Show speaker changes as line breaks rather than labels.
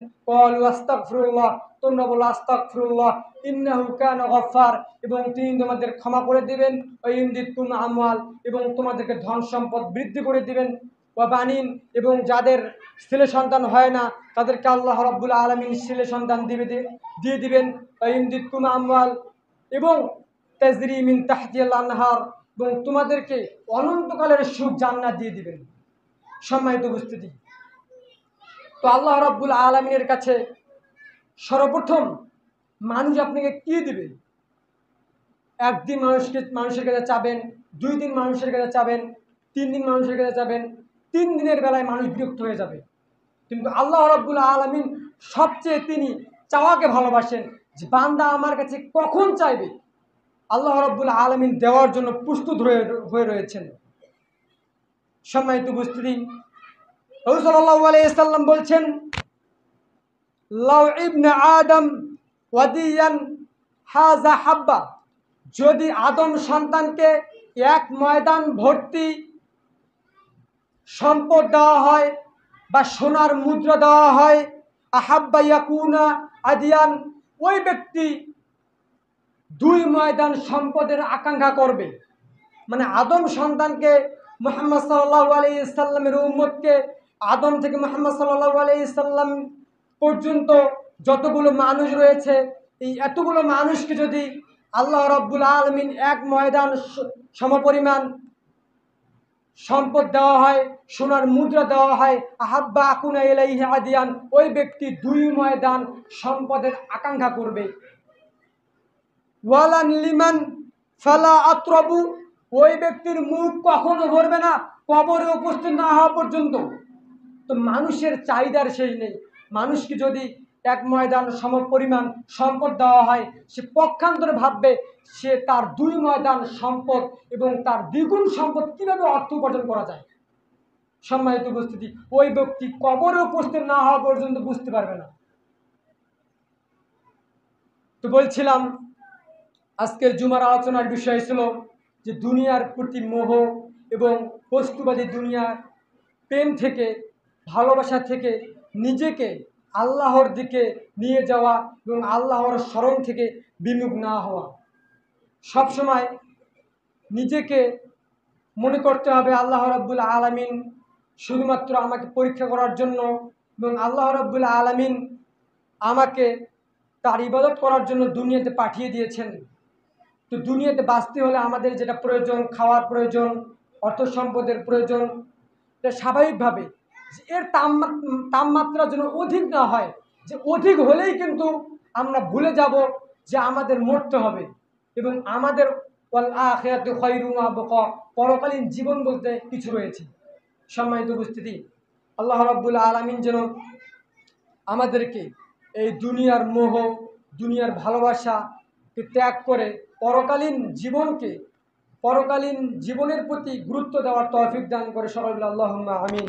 ক্বালু আস্তাগফিরুল্লাহ, তোমরা বলো আস্তাগফিরুল্লাহ ইন্নাহু কানা গফফার, এবং তিনি তোমাদের ক্ষমা করে দিবেন। ওয়া ইউমদিদকুম আমওয়াল, এবং তোমাদেরকে ধন সম্পদ বৃদ্ধি করে দিবেন। ওয়া বানিন, এবং যাদের ছেলে সন্তান হয় না তাদেরকে আল্লাহ রাব্বুল আলামিন ছেলে সন্তান দিয়ে দিবেন। ওয়া ইউমদিদকুম আমওয়াল, এবং তাজরি মিন তাহতিহাল আনহার, এবং তোমাদেরকে অনন্তকালের সুখ জান্নাত দিয়ে দিবেন। সম্মানিত উপস্থিতি, তো আল্লাহ রাব্বুল আলামিনের কাছে সর্বপ্রথম মানুষ আপনাকে কি দিবে? একদিন মানুষের কাছে চাবেন, 2 দিন মানুষের কাছে চাবেন, 3 দিন মানুষের কাছে চাবেন, 3 দিনের বেলায় মানুষ বিরক্ত হয়ে যাবে। কিন্তু আল্লাহ রাব্বুল আলামিন সবচেয়ে তিনি চাওয়াকে ভালোবাসেন, যে বান্দা আমার কাছে কখন চাইবে। আল্লাহ রাব্বুল আলামিন দেওয়ার জন্য প্রস্তুত হয়ে রয়েছেন। সম্মানিত উপস্থিতি, রাসূল সাল্লাল্লাহু আলাইহি সাল্লাম বলছেন, লাউ ইবনে আদম ওয়াদিয়ান হাযা হাব্বা, যদি আদম সন্তানকে এক ময়দান ভর্তি সম্পদ দেওয়া হয় বা সোনার মুদ্রা দেওয়া হয়, আহাব্বা ইয়াকুনা আদিয়ান, ওই ব্যক্তি 2 ময়দান সম্পদের আকাঙ্ক্ষা করবে। মানে আদম সন্তানকে, মুহাম্মদ সাল্লাল্লাহু আলাইহি সাল্লামের উম্মতকে, আদম থেকে মুহাম্মদ সাল্লাল্লাহু আলাইহি সাল্লাম পর্যন্ত যতগুলো মানুষ রয়েছে, এই এতগুলো মানুষকে যদি আল্লাহ রাব্বুল আলামিন এক ময়দান সমপরিমাণ সম্পদ দেওয়া হয়, সোনার মুদ্রা দেওয়া হয়, আহাব্বা আকুনা ইলাইহি আদিয়ান, ওই ব্যক্তি 2 ময়দান সম্পদের আকাঙ্ক্ষা করবে। ওয়ালান লিমান ফালা আতরাবু, ওই ব্যক্তির মুখ কখনো ভরবে না কবরে উপস্থিত না হওয়া পর্যন্ত। তো মানুষের চাহিদার শেষ নেই। মানুষকে যদি এক ময়দান সমপরিমাণ সম্পদ দেওয়া হয়, সে পক্ষান্তরে ভাববে সে তার 2 ময়দান সম্পদ এবং তার দ্বিগুণ সম্পদ কীভাবে অর্থ উপার্জন করা যায়। সম্মানিত উপস্থিতি, ওই ব্যক্তি কবরে উপস্থিত না হওয়া পর্যন্ত বুঝতে পারবে না। তো বলছিলাম, আজকের জুমার আলোচনার বিষয় ছিল যে দুনিয়ার প্রতি মোহ এবং বস্তুবাদী দুনিয়ার প্রেম থেকে, ভালোবাসা থেকে নিজেকে আল্লাহর দিকে নিয়ে যাওয়া এবং আল্লাহর স্মরণ থেকে বিমুখ না হওয়া। সবসময় নিজেকে মনে করতে হবে আল্লাহ রাব্বুল আলামিন শুধুমাত্র আমাকে পরীক্ষা করার জন্য, এবং আল্লাহ রাব্বুল আলামিন আমাকে তার ইবাদত করার জন্য দুনিয়াতে পাঠিয়ে দিয়েছেন। তো দুনিয়াতে বাঁচতে হলে আমাদের যেটা প্রয়োজন, খাওয়ার প্রয়োজন, অর্থ সম্পদের প্রয়োজন, এটা স্বাভাবিকভাবে এর তাপমাত্রা যেন অধিক না হয়, যে অধিক হলেই কিন্তু আমরা ভুলে যাব যে আমাদের মরতে হবে এবং আমাদের ওয়াল আখিরাতু খায়রুম ওয়া আবকা, পরকালীন জীবন বলতে কিছু রয়েছে। সম্মানিত উপস্থিতি, আল্লাহ রাব্বুল আলামিন যেন আমাদেরকে এই দুনিয়ার মোহ, দুনিয়ার ভালোবাসাকে ত্যাগ করে পরকালীন জীবনের প্রতি গুরুত্ব দেওয়ার তৌফিক দান করে। সকলে আল্লাহুম্মা আমিন।